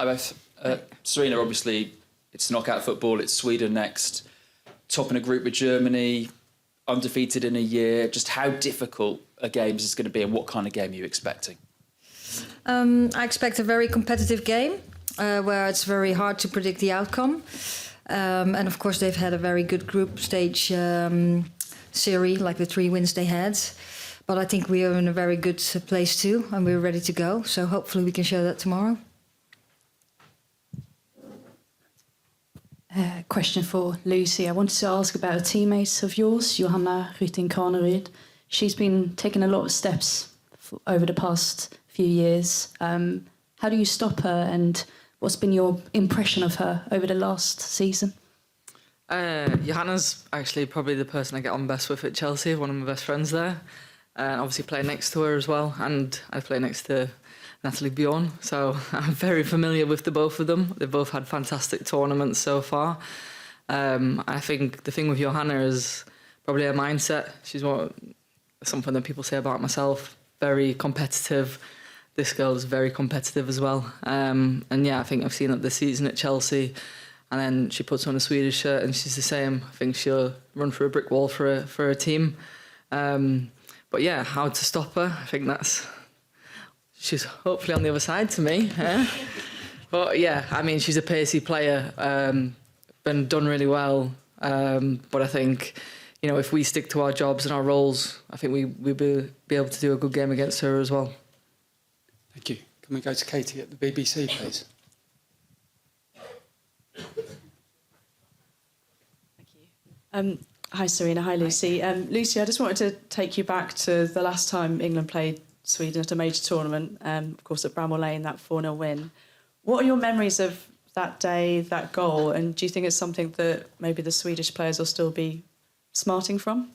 Hi both. Sarina, obviously, it's knockout football. It's Sweden next. Top in a group with Germany, undefeated in a year. Just how difficult a game is this going to be, and what kind of game are you expecting? I expect a very competitive game where it's very hard to predict the outcome. And of course, they've had a very good group stage series, like the 3 wins they had. But I think we are in a very good place too, and we're ready to go. So hopefully we can show that tomorrow. Question for Lucy. I wanted to ask about a teammate of yours, Johanna Rytting-Kaneryd. She's been taking a lot of steps over the past few years. How do you stop her, and what's been your impression of her over the last season? Johanna's actually probably the person I get on best with at Chelsea, one of my best friends there. And obviously play next to her as well, and I play next to Natalie Bjorn, so I'm very familiar with the both of them. They've both had fantastic tournaments so far. I think the thing with Johanna is probably her mindset. She's something that people say about myself, very competitive. This girl is very competitive as well. And yeah, I think I've seen it this season at Chelsea, and then she puts on a Swedish shirt and she's the same. I think she'll run through a brick wall for her team. But yeah, how to stop her, I think she's hopefully on the other side to me. But yeah, I mean, she's a pacey player, been done really well. But I think, if we stick to our jobs and our roles, I think we'll be able to do a good game against her as well. Thank you. Can we go to Katie at the BBC, please? Thank you. Hi, Sarina. Hi, Lucy. Lucy, I just wanted to take you back to the last time England played Sweden at a major tournament, of course at Bramall Lane, that 4-0 win. What are your memories of that day, that goal, and do you think it's something that maybe the Swedish players will still be smarting from?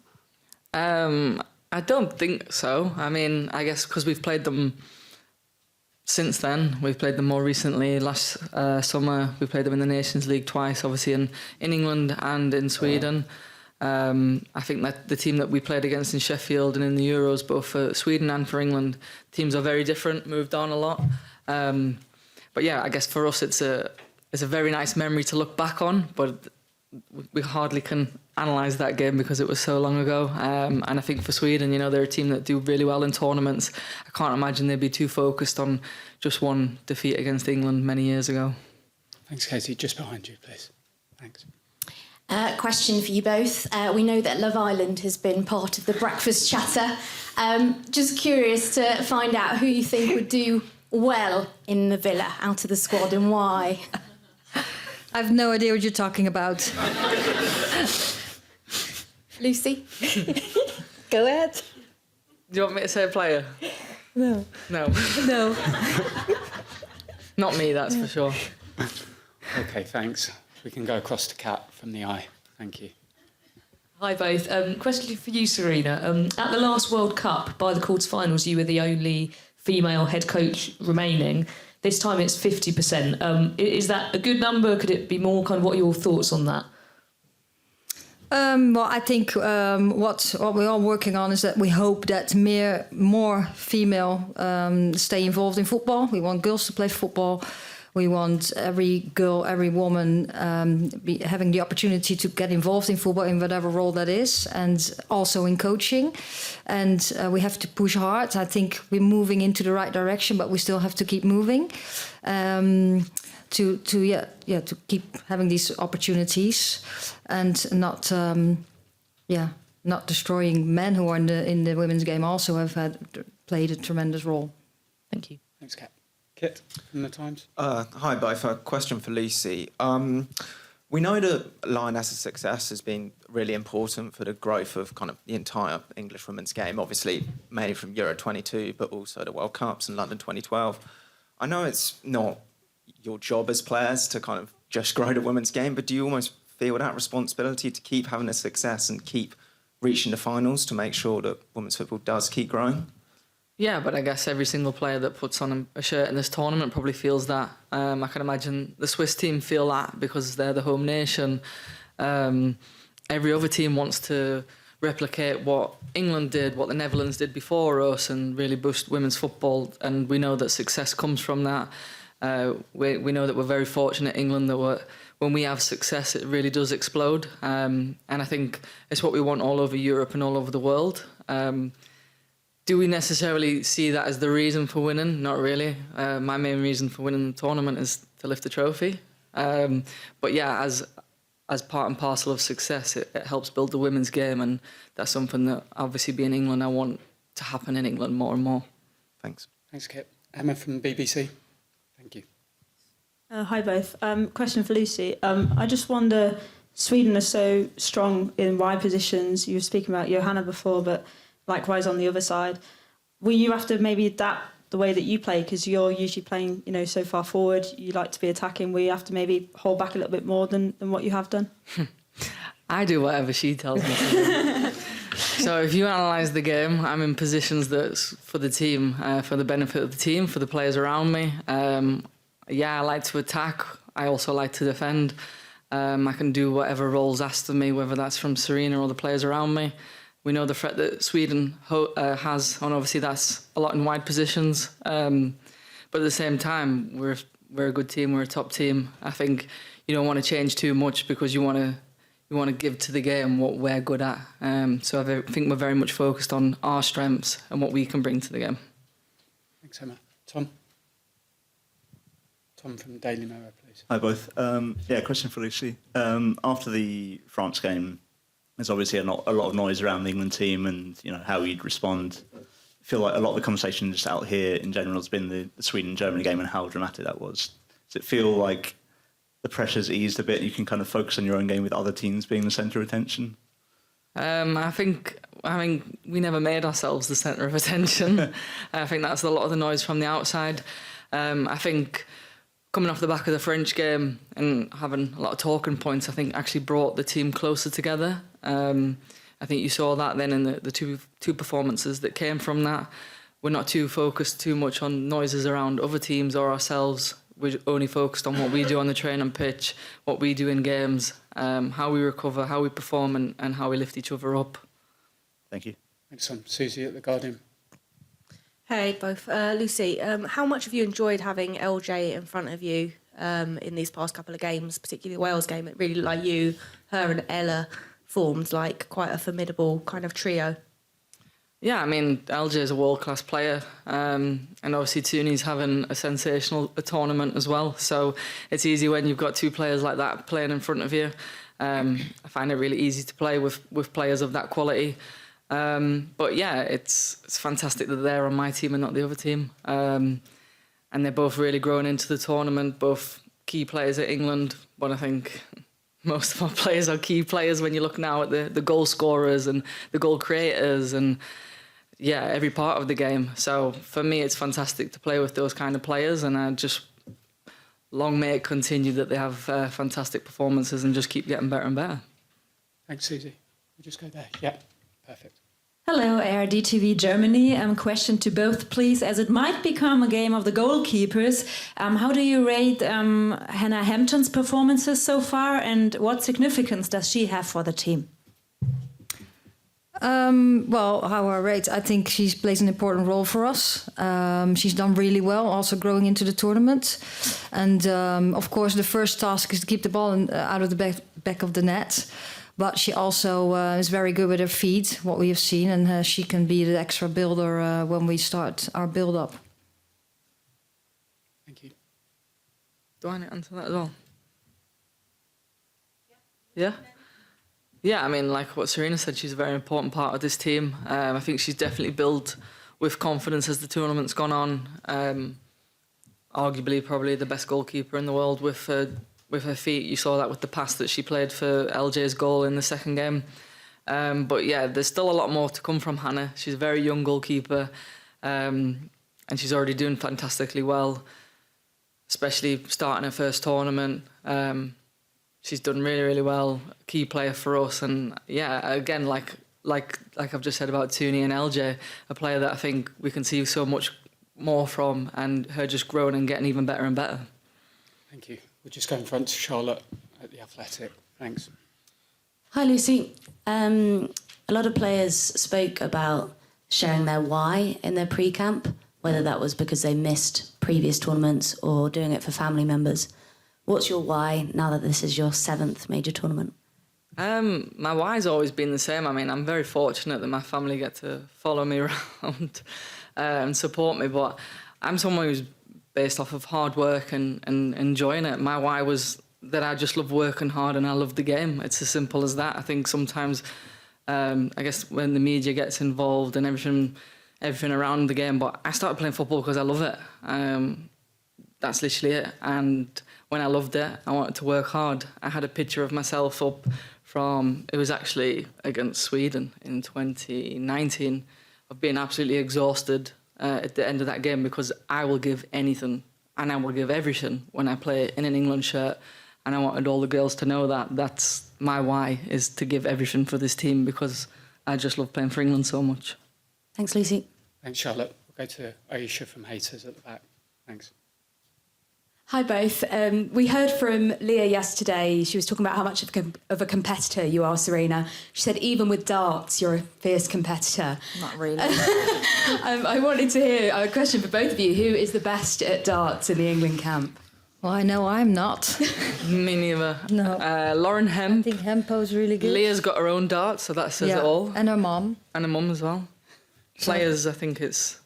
I don't think so. I mean, I guess because we've played them since then. We've played them more recently. Last summer, we played them in the Nations League twice, obviously in England and in Sweden. I think that the team that we played against in Sheffield and in the Euros, both for Sweden and for England, teams are very different, moved on a lot. But yeah, I guess for us it's a very nice memory to look back on, but we hardly can analyse that game because it was so long ago. And I think for Sweden, they're a team that do really well in tournaments. I can't imagine they'd be too focused on just one defeat against England many years ago. Thanks, Katie. Just behind you, please. Thanks. Question for you both. We know that Love Island has been part of the breakfast chatter. Just curious to find out who you think would do well in the villa out of the squad and why. I have no idea what you're talking about. Lucy? Go ahead. Do you want me to say a player? No. No. No. Not me, that's for sure. OK, thanks. We can go across to Kat from the eye. Thank you. Hi both. Question for you, Sarina. At the last World Cup, by the quarterfinals, you were the only female head coach remaining. This time it's 50%. Is that a good number? Could it be more? What are your thoughts on that? Well, I think what we're all working on is that we hope that more female stay involved in football. We want girls to play football. We want every girl, every woman having the opportunity to get involved in football in whatever role that is, and also in coaching. And we have to push hard. I think we're moving into the right direction, but we still have to keep moving to keep having these opportunities and not destroying men who are in the women's game. Also have played a tremendous role. Thank you. Thanks, Kat. Kit from the Times. Hi, both. A question for Lucy. We know that Lioness's success has been really important for the growth of kind of the entire English women's game, obviously mainly from Euro 22, but also the World Cups and London 2012. I know it's not your job as players to kind of just grow the women's game, but do you almost feel that responsibility to keep having the success and keep reaching the finals to make sure that women's football does keep growing? Yeah, but I guess every single player that puts on a shirt in this tournament probably feels that. I can imagine the Swiss team feel that because they're the home nation. Every other team wants to replicate what England did, what the Netherlands did before us, and really boost women's football. And we know that success comes from that. We know that we're very fortunate in England that when we have success, it really does explode. And I think it's what we want all over Europe and all over the world. Do we necessarily see that as the reason for winning? Not really. My main reason for winning the tournament is to lift the trophy. But yeah, as part and parcel of success, it helps build the women's game, and that's something that obviously being in England, I want to happen in England more and more. Thanks. Thanks, Kit. Emma from BBC. Thank you. Hi both. Question for Lucy. I just wonder, Sweden are so strong in wide positions. You were speaking about Johanna before, but likewise on the other side. Will you have to maybe adapt the way that you play, because you're usually playing, so far forward, you like to be attacking? Will you have to maybe hold back a little bit more than what you have done? I do whatever she tells me to do. So if you analyse the game, I'm in positions that's for the team, for the benefit of the team, for the players around me. I like to attack. I also like to defend. I can do whatever roles asked of me, whether that's from Sarina or the players around me. We know the threat that Sweden has, and obviously that's a lot in wide positions. But at the same time, we're a good team. We're a top team. I think you don't want to change too much, because you want to give to the game what we're good at. So I think we're very much focused on our strengths and what we can bring to the game. Thanks, Emma. Tom? Tom from Daily Mirror, please. Hi both. Question for Lucy. After the France game, there's obviously a lot of noise around the England team and how you'd respond. I feel like a lot of the conversation just out here in general has been the Sweden-Germany game and how dramatic that was. Does it feel like the pressure's eased a bit? You can kind of focus on your own game with other teams being the centre of attention? I think we never made ourselves the centre of attention. I think that's a lot of the noise from the outside. I think coming off the back of the French game and having a lot of talking points, I think actually brought the team closer together. I think you saw that then in the two performances that came from that. We're not too focused too much on noises around other teams or ourselves. We're only focused on what we do on the training pitch, what we do in games, how we recover, how we perform, and how we lift each other up. Thank you. Thanks, Tom. Susie at The Guardian. Hey, both. Lucy, how much have you enjoyed having LJ in front of you in these past couple of games, particularly the Wales game? It really, like you, her and Ella formed like quite a formidable kind of trio. Yeah, I mean, LJ is a world-class player, and obviously Tooney's having a sensational tournament as well, so it's easy when you've got two players like that playing in front of you. I find it really easy to play with players of that quality. But yeah, it's fantastic that they're on my team and not the other team. And they're both really growing into the tournament, both key players at England, but I think most of our players are key players when you look now at the goal scorers and the goal creators and every part of the game. So for me, it's fantastic to play with those kind of players, and I just long may it continue that they have fantastic performances and just keep getting better and better. Thanks, Susie. We'll just go there. Yeah, perfect. Hello, ARD TV Germany. Question to both, please. As it might become a game of the goalkeepers, how do you rate Hannah Hampton's performances so far, and what significance does she have for the team? How I rate, I think she plays an important role for us. She's done really well, also growing into the tournament. And of course, the first task is to keep the ball out of the back of the net. But she also is very good with her feet, what we have seen, and she can be the extra builder when we start our build-up. Thank you. Do I answer that as well? Yeah? Yeah, I mean, like what Sarina said, she's a very important part of this team. I think she's definitely built with confidence as the tournament's gone on. Arguably, probably the best goalkeeper in the world with her feet. You saw that with the pass that she played for LJ's goal in the second game. But yeah, there's still a lot more to come from Hannah. She's a very young goalkeeper, and she's already doing fantastically well, especially starting her first tournament. She's done really, really well. Key player for us, and yeah, again, like I've just said about Tooney and LJ, a player that I think we can see so much more from, and her just growing and getting even better and better. Thank you. We'll just go in front to Charlotte at The Athletic. Thanks. Hi, Lucy. A lot of players spoke about sharing their why in their pre-camp whether that was because they missed previous tournaments or doing it for family members. What's your why now that this is your 7th major tournament? My why's always been the same. I mean, I'm very fortunate that my family get to follow me around and support me, but I'm someone who's based off of hard work and enjoying it. My why was that I just love working hard and I love the game. It's as simple as that. I think sometimes, I guess when the media gets involved and everything around the game, but I started playing football because I love it. That's literally it. And when I loved it, I wanted to work hard. I had a picture of myself up it was actually against Sweden in 2019, of being absolutely exhausted at the end of that game, because I will give anything and I will give everything when I play in an England shirt. And I wanted all the girls to know that that's my why, is to give everything for this team, because I just love playing for England so much. Thanks, Lucy. Thanks, Charlotte. We'll go to Aisha from Haters at the back. Thanks. Hi both. We heard from Leah yesterday. She was talking about how much of a competitor you are, Sarina. She said even with darts, you're a fierce competitor. Not really. I wanted to hear a question for both of you. Who is the best at darts in the England camp? Well, I know I'm not. Me neither. No. Lauren Hemp. I think Hempo's really good. Leah's got her own darts, so that says it all. And her mum. And her mum as well. Players, I think it's...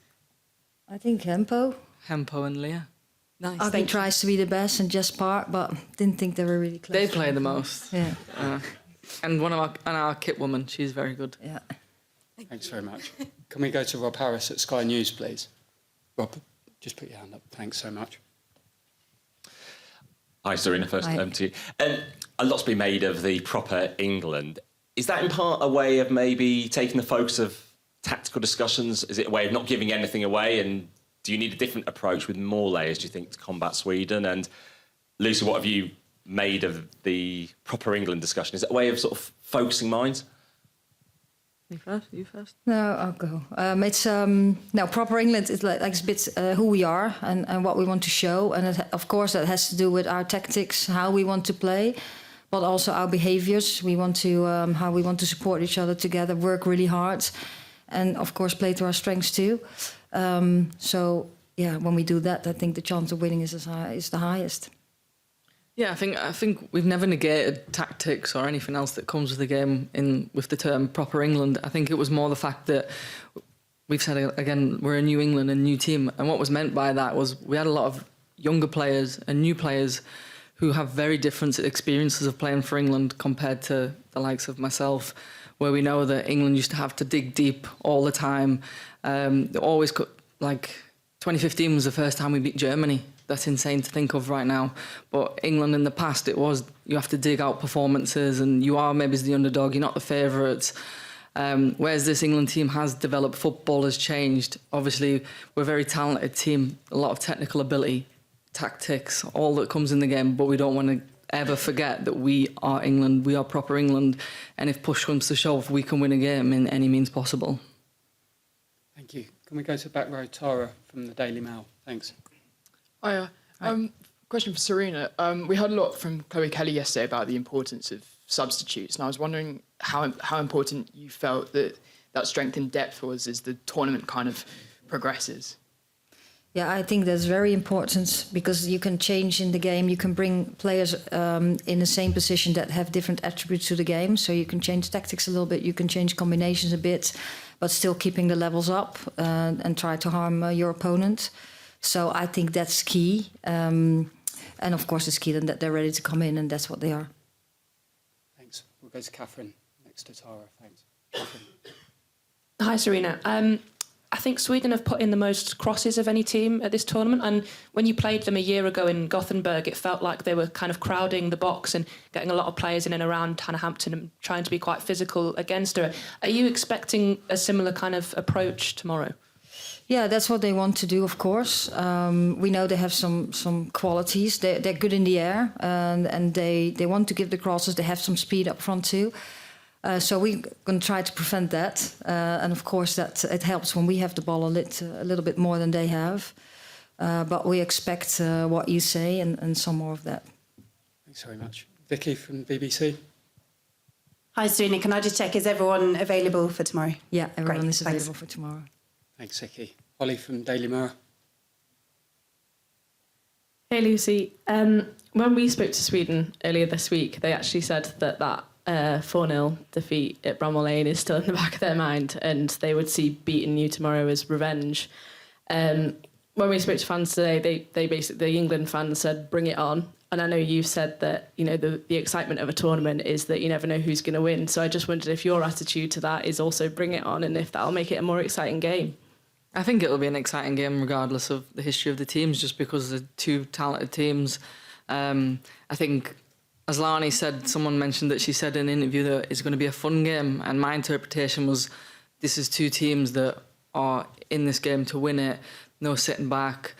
I think Hempo. Hempo and Leah. Nice. Aggie tries to be the best and Jess Park, but didn't think they were really close. They play the most. Yeah. And our kit woman, she's very good. Yeah. Thanks very much. Can we go to Rob Harris at Sky News, please? Rob, just put your hand up. Thanks so much. Hi, Sarina. First to you. A lot's been made of the proper England. Is that in part a way of maybe taking the focus of tactical discussions? Is it a way of not giving anything away? And do you need a different approach with more layers, do you think, to combat Sweden? And Lucy, what have you made of the proper England discussion? Is it a way of sort of focusing minds? You first. No, I'll go. It's no, proper England is like a bit who we are and what we want to show, and of course that has to do with our tactics, how we want to play, but also our behaviours. We want to how we want to support each other together, work really hard, and of course play to our strengths too. So yeah, when we do that, I think the chance of winning is the highest. Yeah, I think we've never negated tactics or anything else that comes with the game with the term proper England. I think it was more the fact that we've said again, we're a new England, a new team, and what was meant by that was we had a lot of younger players and new players who have very different experiences of playing for England compared to the likes of myself, where we know that England used to have to dig deep all the time. Always, like 2015 was the first time we beat Germany. That's insane to think of right now. But England in the past, it was, you have to dig out performances and you are maybe the underdog, you're not the favourites. Whereas this England team has developed, football has changed. Obviously, we're a very talented team, a lot of technical ability, tactics, all that comes in the game, but we don't want to ever forget that we are England, we are proper England, and if push comes to shove, we can win a game in any means possible. Thank you. Can we go to back row, Tara from the Daily Mail? Thanks. Hiya. Question for Sarina. We heard a lot from Chloe Kelly yesterday about the importance of substitutes, and I was wondering how important you felt that strength in depth was as the tournament kind of progresses. Yeah, I think that's very important because you can change in the game. You can bring players in the same position that have different attributes to the game. So you can change tactics a little bit. You can change combinations a bit, but still keeping the levels up and try to harm your opponent. So I think that's key. And of course, it's key then that they're ready to come in, and that's what they are. Thanks. We'll go to Catherine next to Tara. Thanks. Catherine. Hi, Sarina. I think Sweden have put in the most crosses of any team at this tournament, and when you played them a year ago in Gothenburg, it felt like they were kind of crowding the box and getting a lot of players in and around Hannah Hampton and trying to be quite physical against her. Are you expecting a similar kind of approach tomorrow? Yeah, that's what they want to do, of course. We know they have some qualities. They're good in the air, and they want to give the crosses. They have some speed up front too. So we're going to try to prevent that. And of course, that it helps when we have the ball a little bit more than they have. But we expect what you say and some more of that. Thanks very much. Vicky from BBC. Hi, Sarina. Can I just check, is everyone available for tomorrow? Yeah, everyone Great, is available for tomorrow. Thanks, Vicky. Holly from Daily Mirror. Hey Lucy, when we spoke to Sweden earlier this week, they actually said that 4-0 defeat at Bramall Lane is still in the back of their mind and they would see beating you tomorrow as revenge. When we spoke to fans today, they basically, the England fans said, bring it on. And I know you've said that, you know, the excitement of a tournament is that you never know who's going to win. So I just wondered if your attitude to that is also bring it on and if that'll make it a more exciting game. I think it'll be an exciting game regardless of the history of the teams, just because they're two talented teams. I think, as Lani said, someone mentioned that she said in an interview that it's going to be a fun game, and my interpretation was this is two teams that are in this game to win it, no sitting back,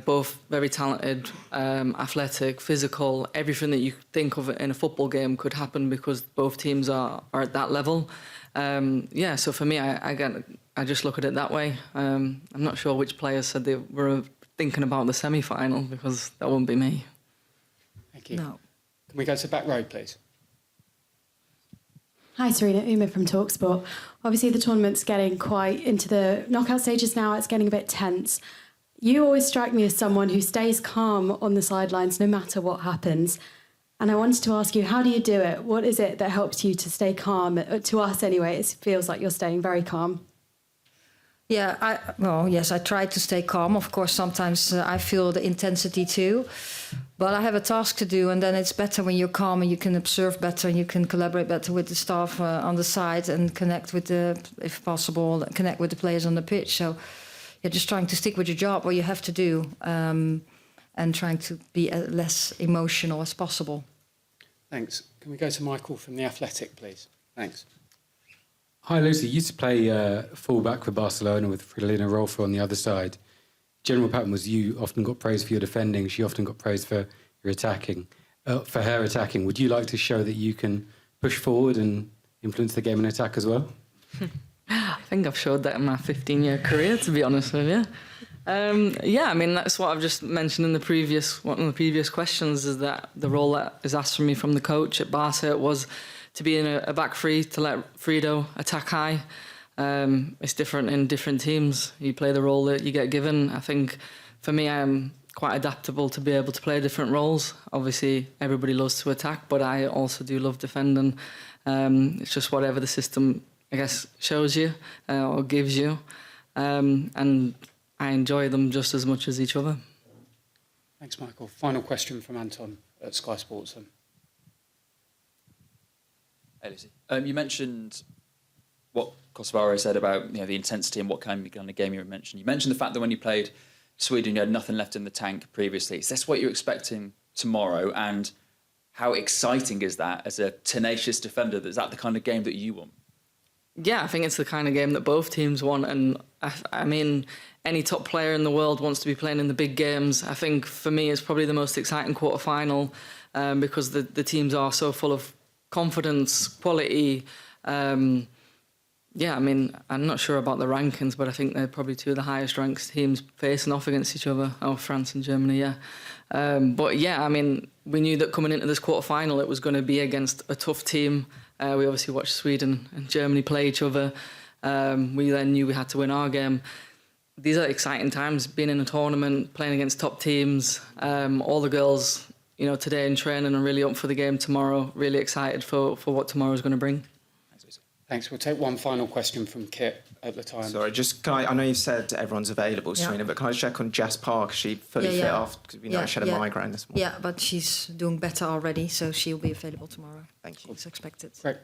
both very talented, athletic, physical, everything that you think of in a football game could happen because both teams are at that level. So for me, I just look at it that way. I'm not sure which players said they were thinking about the semi-final because that wouldn't be me. Thank you. No. Can we go to the back row, please? Hi, Sarina, Uma from TalkSport. Obviously, the tournament's getting quite into the knockout stages now. It's getting a bit tense. You always strike me as someone who stays calm on the sidelines no matter what happens. And I wanted to ask you, how do you do it? What is it that helps you to stay calm? To us, anyway, it feels like you're staying very calm. Yeah, yes, I try to stay calm. Of course, sometimes I feel the intensity too. But I have a task to do, and then it's better when you're calm and you can observe better and you can collaborate better with the staff on the side and connect with if possible, connect with the players on the pitch. So you're just trying to stick with your job, what you have to do, and trying to be as less emotional as possible. Thanks. Can we go to Michael from The Athletic, please? Thanks. Hi, Lucy. You used to play full-back for Barcelona with Fridolina Rolfo on the other side. General pattern was you often got praised for your defending. She often got praised for your attacking. For her attacking, would you like to show that you can push forward and influence the game in attack as well? I think I've showed that in my 15-year career, to be honest with you. I mean, that's what I've just mentioned in one of the previous questions, is that the role that is asked from me from the coach at Barca was to be in a back three, to let Frido attack high. It's different in different teams. You play the role that you get given. I think for me, I'm quite adaptable to be able to play different roles. Obviously, everybody loves to attack, but I also do love defending. It's just whatever the system, I guess, shows you or gives you. And I enjoy them just as much as each other. Thanks, Michael. Final question from Anton at Sky Sports. Hey, Lucy. You mentioned what Kosovo said about the intensity and what kind of game you mentioned. You mentioned the fact that when you played Sweden, you had nothing left in the tank previously. Is this what you're expecting tomorrow? And how exciting is that as a tenacious defender? Is that the kind of game that you want? Yeah, I think it's the kind of game that both teams want. And I mean, any top player in the world wants to be playing in the big games. I think for me, it's probably the most exciting quarter-final because the teams are so full of confidence, quality. I mean, I'm not sure about the rankings, but I think they're probably two of the highest ranked teams facing off against each other. Oh, France and Germany, yeah. I mean, we knew that coming into this quarter-final, it was going to be against a tough team. We obviously watched Sweden and Germany play each other. We then knew we had to win our game. These are exciting times, being in a tournament, playing against top teams. All the girls, today in training are really up for the game tomorrow, really excited for what tomorrow's going to bring. Thanks. We'll take one final question from Kit at the time. Sorry, I know you said everyone's available, Sarina, but can I check on Jess Park? Is she fully fit after, because we know she had a migraine this morning? Yeah, but she's doing better already, so she'll be available tomorrow. Thank you. It's expected. Great.